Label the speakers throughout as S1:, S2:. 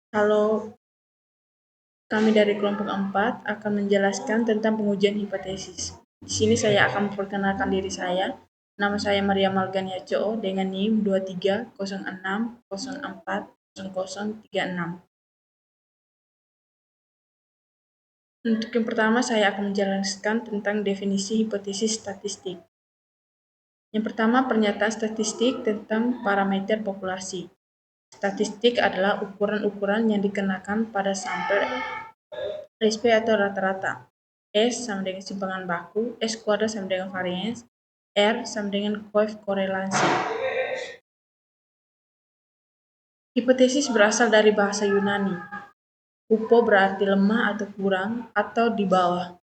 S1: Halo, kami dari kelompok 4 akan menjelaskan tentang pengujian hipotesis. Di sini saya akan memperkenalkan diri saya. Nama saya Maria Malgania CO dengan NIM 2306040036. Untuk yang pertama, saya akan menjelaskan tentang definisi hipotesis statistik. Yang pertama, pernyataan statistik tentang parameter populasi. Statistik adalah ukuran-ukuran yang dikenakan pada sampel SP atau rata-rata. S sama dengan simpangan baku, S kuadrat sama dengan variance, R sama dengan korelasi. Hipotesis berasal dari bahasa Yunani. Hupo berarti lemah atau kurang atau di bawah.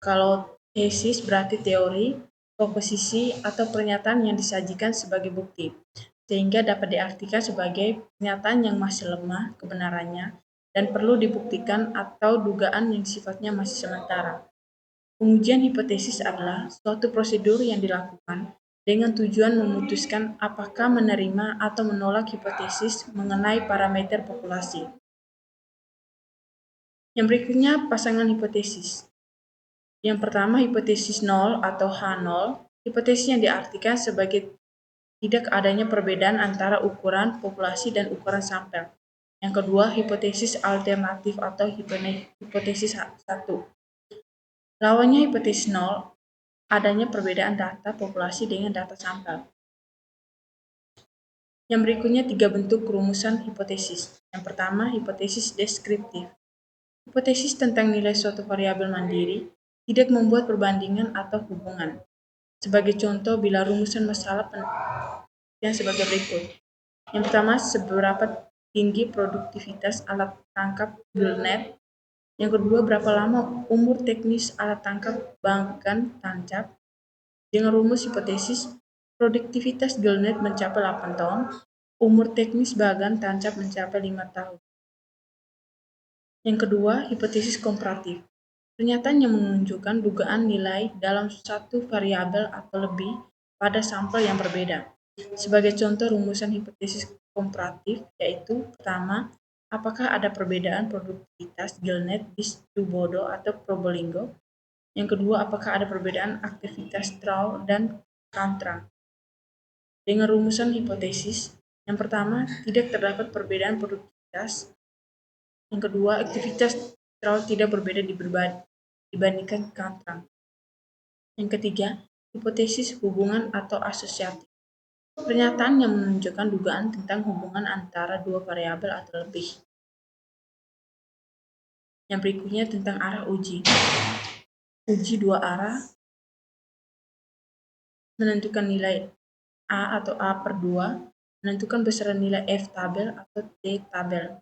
S1: Kalau tesis berarti teori, proposisi atau pernyataan yang disajikan sebagai bukti, sehingga dapat diartikan sebagai pernyataan yang masih lemah kebenarannya dan perlu dibuktikan atau dugaan yang sifatnya masih sementara. Pengujian hipotesis adalah suatu prosedur yang dilakukan dengan tujuan memutuskan apakah menerima atau menolak hipotesis mengenai parameter populasi. Yang berikutnya, pasangan hipotesis. Yang pertama, hipotesis nol atau H0, hipotesis yang diartikan sebagai tidak adanya perbedaan antara ukuran populasi dan ukuran sampel. Yang kedua, hipotesis alternatif atau hipotesis 1. Lawannya hipotesis nol, adanya perbedaan data populasi dengan data sampel. Yang berikutnya 3 bentuk rumusan hipotesis. Yang pertama, hipotesis deskriptif. Hipotesis tentang nilai suatu variabel mandiri tidak membuat perbandingan atau hubungan. Sebagai contoh, bila rumusan masalah yang sebagai berikut. Yang pertama, seberapa tinggi produktivitas alat tangkap gillnet. Yang kedua, berapa lama umur teknis alat tangkap bahkan tancap. Dengan rumus hipotesis, produktivitas gillnet mencapai 8 tahun, umur teknis bagan tancap mencapai 5 tahun. Yang kedua, hipotesis komparatif. Pernyataan yang menunjukkan dugaan nilai dalam satu variabel atau lebih pada sampel yang berbeda. Sebagai contoh rumusan hipotesis komparatif yaitu pertama, apakah ada perbedaan produktivitas gillnet di Tubodo atau Probolinggo? Yang kedua, apakah ada perbedaan aktivitas Trau dan Cantrang? Dengan rumusan hipotesis, yang pertama, tidak terdapat perbedaan produktivitas. Yang kedua, aktivitas Trau tidak berbeda dibandingkan Cantrang. Yang ketiga, hipotesis hubungan atau asosiatif. Pernyataan yang menunjukkan dugaan tentang hubungan antara dua variabel atau lebih. Yang berikutnya tentang arah uji. Uji dua arah menentukan nilai A atau A per 2, menentukan besaran nilai F tabel atau T tabel.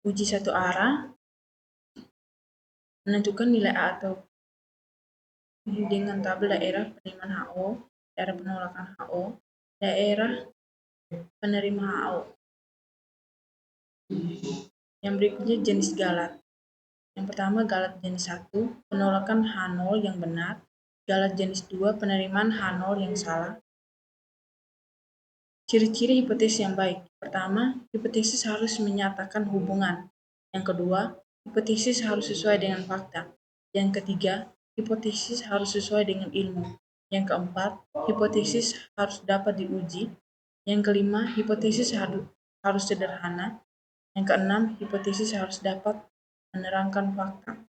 S1: Uji satu arah menentukan nilai A atau dengan tabel daerah penerimaan HO, daerah penolakan HO, daerah penerima HO. Yang berikutnya jenis galat. Yang pertama galat jenis 1, penolakan H0 yang benar. Galat jenis 2, penerimaan H0 yang salah. Ciri-ciri hipotesis yang baik. Pertama, hipotesis harus menyatakan hubungan. Yang kedua, hipotesis harus sesuai dengan fakta. Yang ketiga, hipotesis harus sesuai dengan ilmu. Yang keempat, hipotesis harus dapat diuji. Yang kelima, hipotesis harus sederhana. Yang keenam, hipotesis harus dapat menerangkan fakta.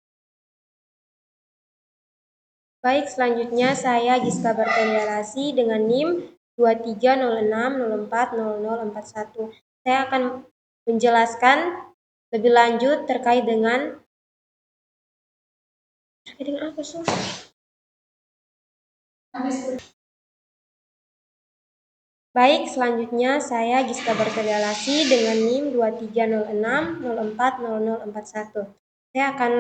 S2: Baik, selanjutnya saya Giska Berkendalasi dengan NIM 2306040041. Saya akan menjelaskan lebih lanjut terkait dengan apa sih? Baik, selanjutnya saya Giska Berkendalasi dengan NIM 2306040041. Saya akan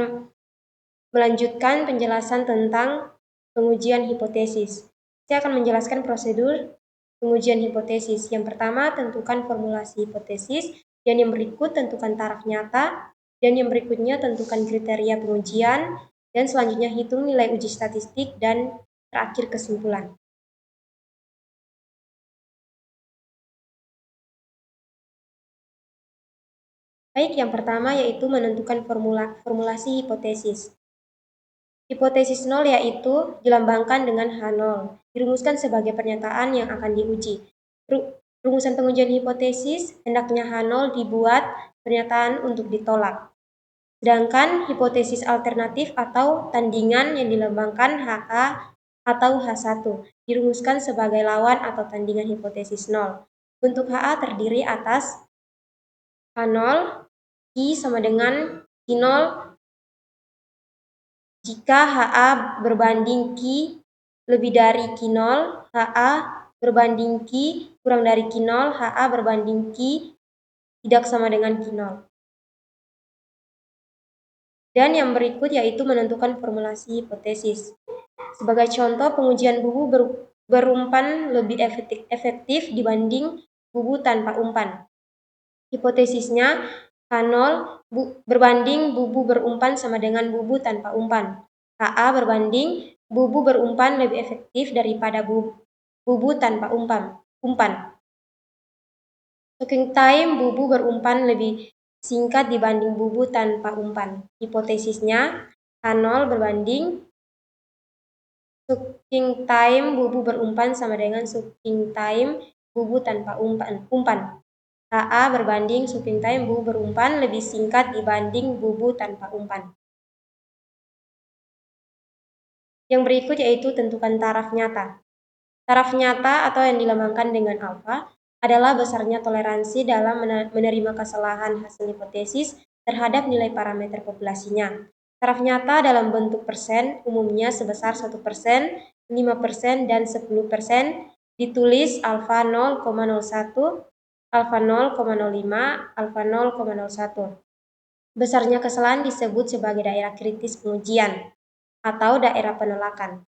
S2: melanjutkan penjelasan tentang pengujian hipotesis. Saya akan menjelaskan prosedur pengujian hipotesis. Yang pertama, tentukan formulasi hipotesis, dan yang berikut tentukan taraf nyata, dan yang berikutnya tentukan kriteria pengujian, dan selanjutnya hitung nilai uji statistik, dan terakhir kesimpulan. Baik, yang pertama yaitu menentukan formulasi hipotesis. Hipotesis nol yaitu dilambangkan dengan H0, dirumuskan sebagai pernyataan yang akan diuji. Rumusan pengujian hipotesis hendaknya H0 dibuat pernyataan untuk ditolak. Sedangkan hipotesis alternatif atau tandingan yang dilambangkan HA atau H1 dirumuskan sebagai lawan atau tandingan hipotesis nol. Bentuk HA terdiri atas H0, I sama dengan Q0 jika HA berbanding Q lebih dari Q0, HA berbanding Q kurang dari Q0, HA berbanding Q tidak sama dengan Q0. Dan yang berikut yaitu menentukan formulasi hipotesis. Sebagai contoh, pengujian bubu berumpan lebih efektif dibanding bubu tanpa umpan. Hipotesisnya H0 berbanding bubu berumpan sama dengan bubu tanpa umpan. HA berbanding bubu berumpan lebih efektif daripada bubu tanpa umpan. Stocking time bubu berumpan lebih singkat dibanding bubu tanpa umpan. Hipotesisnya H0 berbanding stocking time bubu berumpan sama dengan stocking time bubu tanpa umpan. HA berbanding stocking time bubu berumpan lebih singkat dibanding bubu tanpa umpan. Yang berikut yaitu tentukan taraf nyata. Taraf nyata atau yang dilambangkan dengan alfa adalah besarnya toleransi dalam menerima kesalahan hasil hipotesis terhadap nilai parameter populasinya. Taraf nyata dalam bentuk persen umumnya sebesar 1%, 5%, dan 10%, ditulis alfa 0,01, alfa 0,05, alfa 0,01. Besarnya kesalahan disebut sebagai daerah kritis pengujian atau daerah penolakan.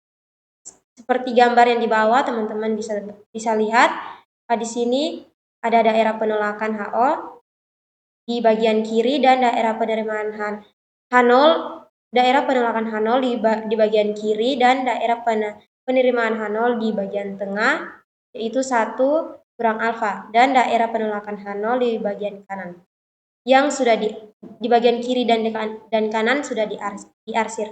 S2: Seperti gambar yang di bawah, teman-teman bisa lihat di sini ada daerah penolakan HO di bagian kiri dan daerah penerimaan H0, daerah penolakan H0 di bagian kiri dan daerah penerimaan H0 di bagian tengah, yaitu 1 kurang alfa, dan daerah penolakan H0 di bagian kanan. Yang sudah di bagian kiri dan kanan sudah diarsir.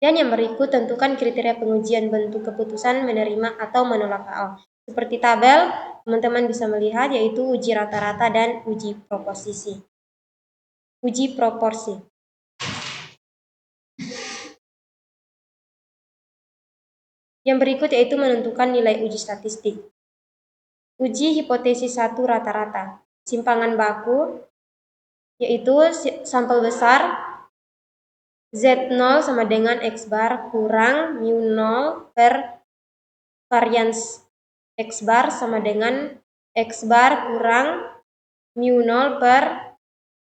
S2: Dan yang berikut tentukan kriteria pengujian bentuk keputusan menerima atau menolak HO. Seperti tabel, teman-teman bisa melihat yaitu uji rata-rata dan uji proporsi. Yang berikut yaitu menentukan nilai uji statistik. Uji hipotesis 1 rata-rata. Simpangan baku yaitu sampel besar Z0 sama dengan X bar kurang mu0 per varians X bar sama dengan X bar kurang mu0 per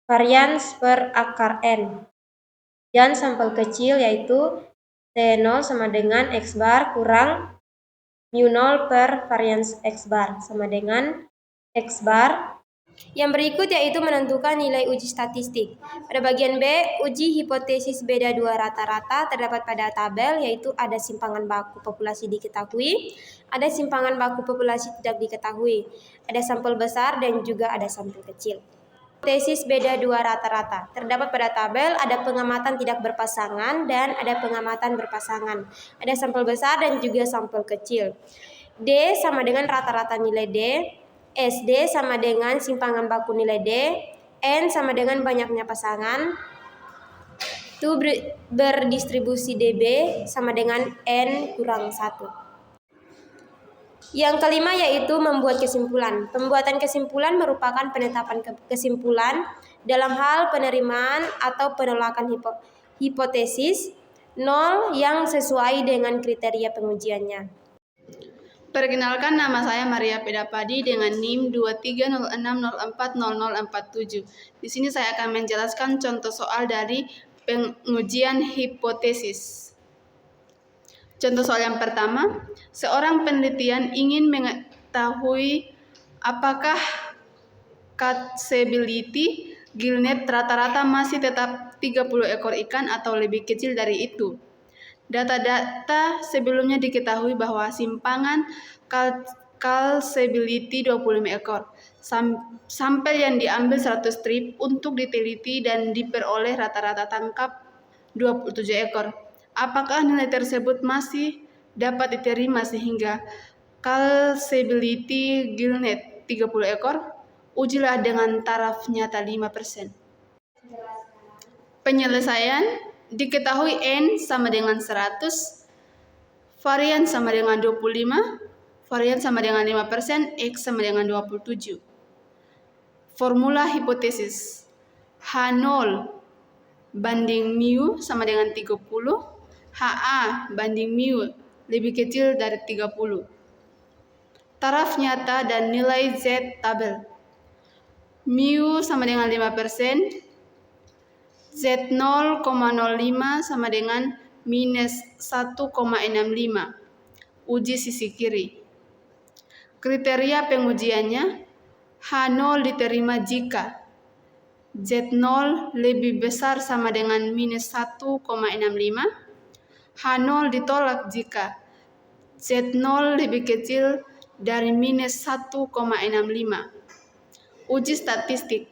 S2: varians per akar N. Dan sampel kecil yaitu T0 sama dengan X bar kurang mu0 per varians X bar sama dengan X bar. Yang berikut yaitu menentukan nilai uji statistik. Pada bagian B, uji hipotesis beda 2 rata-rata terdapat pada tabel, yaitu ada simpangan baku populasi diketahui, ada simpangan baku populasi tidak diketahui, ada sampel besar dan juga ada sampel kecil. Hipotesis beda 2 rata-rata terdapat pada tabel, ada pengamatan tidak berpasangan dan ada pengamatan berpasangan, ada sampel besar dan juga sampel kecil. D sama dengan rata-rata nilai D, SD sama dengan simpangan baku nilai D, N sama dengan banyaknya pasangan, itu berdistribusi DB sama dengan N kurang 1. Yang kelima yaitu membuat kesimpulan. Pembuatan kesimpulan merupakan penetapan kesimpulan dalam hal penerimaan atau penolakan hipotesis nol yang sesuai dengan kriteria pengujiannya.
S3: Perkenalkan, nama saya Maria Pedapadi dengan NIM 2306040047. Di sini saya akan menjelaskan contoh soal dari pengujian hipotesis. Contoh soal yang pertama, seorang penelitian ingin mengetahui apakah catchability gillnet rata-rata masih tetap 30 ekor ikan atau lebih kecil dari itu. Data-data sebelumnya diketahui bahwa simpangan catchability 25 ekor. Sampel yang diambil 100 strip untuk diteliti dan diperoleh rata-rata tangkap 27 ekor. Apakah nilai tersebut masih dapat diterima sehingga Calcibility Gillnet 30 ekor? Ujilah dengan taraf nyata 5%. Penyelesaian, diketahui N sama dengan 100, varian sama dengan 25, varian sama dengan 5%, X sama dengan 27. Formula hipotesis, H0 banding mu sama dengan 30, HA banding mu lebih kecil dari 30. Taraf nyata dan nilai Z tabel. Mu sama dengan 5%, Z 0,05 sama dengan minus 1,65. Uji sisi kiri. Kriteria pengujiannya, H0 diterima jika Z0 lebih besar sama dengan minus 1,65, H0 ditolak jika Z0 lebih kecil dari minus 1,65. Uji statistik,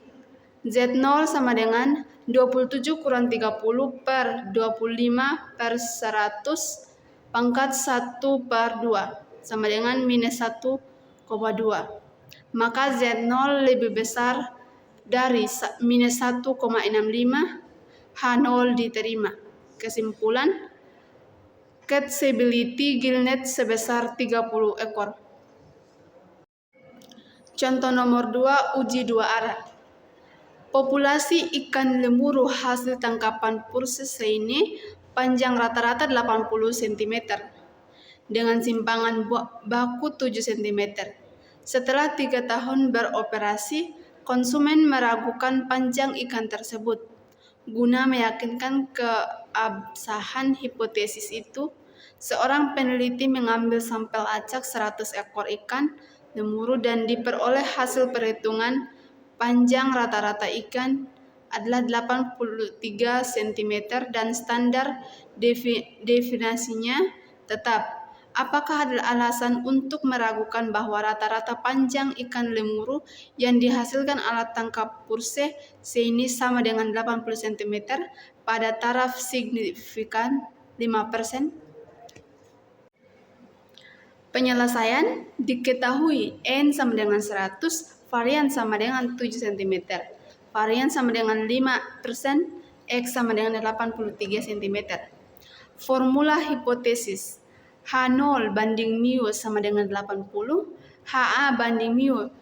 S3: Z0 sama dengan 27 kurang 30 per 25 per 100 pangkat 1 per 2 sama dengan minus 1,2. Maka Z0 lebih besar dari minus 1,65, H0 diterima. Kesimpulan, Calcibility Gillnet sebesar 30 ekor. Contoh nomor 2, uji dua arah. Populasi ikan lemuru hasil tangkapan Purses ini panjang rata-rata 80 cm dengan simpangan baku 7 cm. Setelah 3 tahun beroperasi, konsumen meragukan panjang ikan tersebut. Guna meyakinkan keabsahan hipotesis itu, seorang peneliti mengambil sampel acak 100 ekor ikan lemuru dan diperoleh hasil perhitungan panjang rata-rata ikan adalah 83 cm dan standar definisinya tetap. Apakah ada alasan untuk meragukan bahwa rata-rata panjang ikan lemuru yang dihasilkan alat tangkap Purses ini sama dengan 80 cm pada taraf signifikan 5%? Penyelesaian, diketahui N sama dengan 100, varian sama dengan 7 cm, varian sama dengan 5%, X sama dengan 83 cm. Formula hipotesis, H0 banding mu sama dengan 80, HA banding mu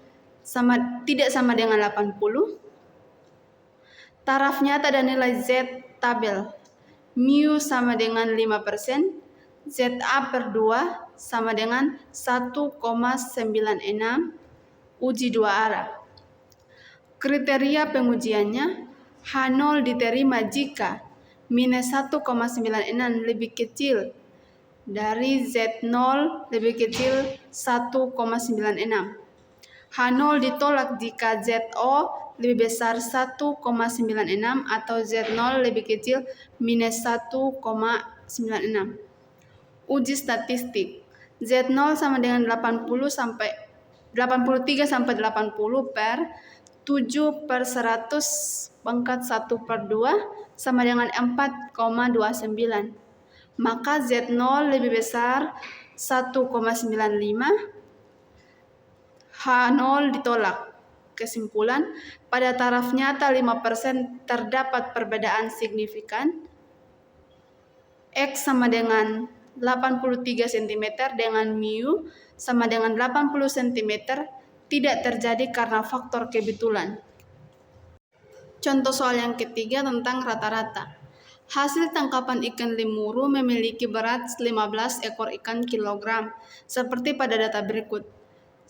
S3: tidak sama dengan 80. Taraf nyata dan nilai Z tabel. Mu sama dengan 5%, ZA per 2 sama dengan 1,96, uji dua arah. Kriteria pengujiannya, H0 diterima jika minus 1,96 lebih kecil dari Z0 lebih kecil 1,96. H0 ditolak jika ZO lebih besar 1,96 atau Z0 lebih kecil minus 1,96. Uji statistik, Z0 sama dengan 83 sampai 80 per 7 per 100 pangkat 1 per 2 sama dengan 4,29. Maka Z0 lebih besar 1,95, H0 ditolak. Kesimpulan, pada taraf nyata 5% terdapat perbedaan signifikan. X sama dengan 83 cm dengan mu sama dengan 80 cm tidak terjadi karena faktor kebetulan. Contoh soal yang ketiga tentang rata-rata. Hasil tangkapan ikan lemuru memiliki berat 15 ekor ikan kilogram, seperti pada data berikut.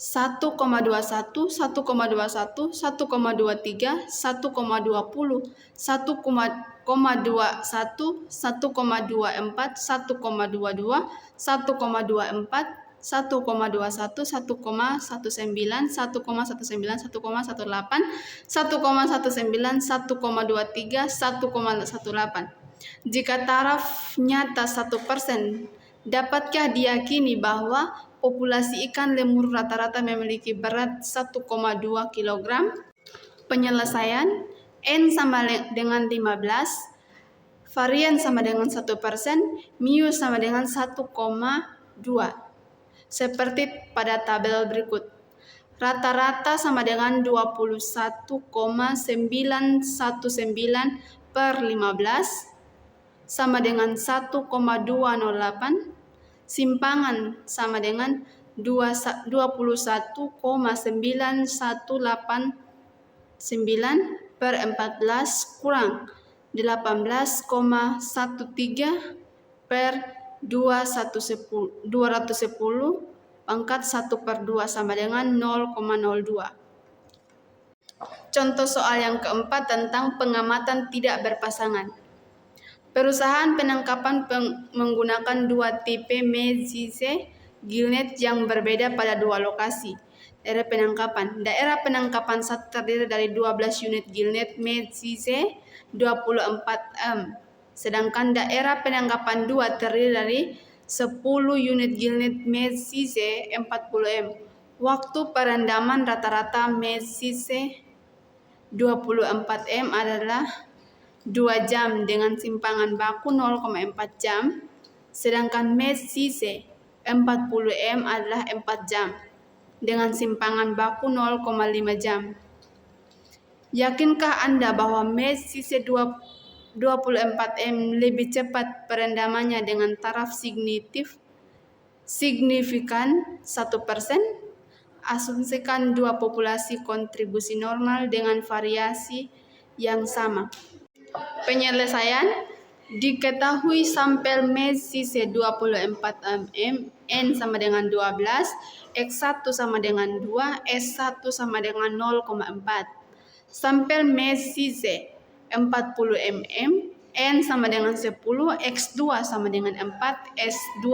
S3: 1,21, 1,21, 1,23, 1,20, 1,21, 1,21, 1,24, 1,22, 1,24, 1,21, 1,19, 1,19, 1,18, 1,19, 1,18, 1,23, 1,18. Jika taraf nyata 1%, Dapatkah diyakini bahwa populasi ikan lemur rata-rata memiliki berat 1,2 kg? Penyelesaian N sama dengan 15, varian sama dengan 1%, mu sama dengan 1,2. Seperti pada tabel berikut. Rata-rata sama dengan 21,919 per 15 sama dengan 1,208, simpangan sama dengan 21,9189 per 14 kurang 18,13 per 210 pangkat 1/2 sama dengan 0,02. Contoh soal yang keempat tentang pengamatan tidak berpasangan. Perusahaan penangkapan menggunakan 2 tipe Mezise gillnet yang berbeda pada 2 lokasi. Daerah penangkapan 1 terdiri dari 12 unit gillnet Mezise 24 m, sedangkan daerah penangkapan 2 terdiri dari 10 unit gillnet Mezise 40 m. Waktu perendaman rata-rata Mezise 24 m adalah 2 jam dengan simpangan baku 0,4 jam, sedangkan Mezise 40 m adalah 4 jam dengan simpangan baku 0,5 jam. Yakinkah Anda bahwa Mezise 24 m lebih cepat perendamannya dengan taraf signifikan 1%? Asumsikan 2 populasi kontribusi normal dengan variasi yang sama. Penyelesaian diketahui sampel Mezise 24 m, N sama dengan 12, X1 sama dengan 2, S1 sama dengan 0,4. Sampel Mezise 40 mm, N sama dengan 10, X2 sama dengan 4, S2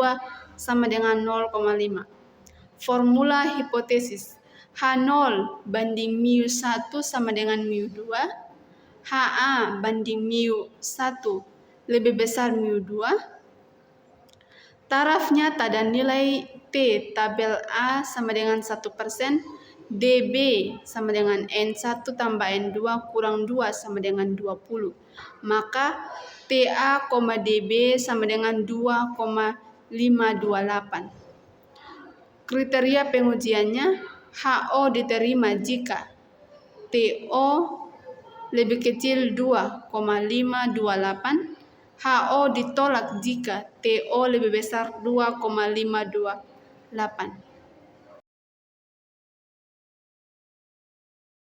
S3: sama dengan 0,5. Formula hipotesis H0 banding mu1 sama dengan mu2, HA banding mu1 lebih besar mu2, taraf nyata dan nilai T tabel A sama dengan 1%, DB sama dengan N1 tambah N2 kurang 2 sama dengan 20. Maka TA, DB sama dengan 2,528. Kriteria pengujiannya, HO diterima jika TO lebih kecil 2,528, HO ditolak jika TO lebih besar 2,528.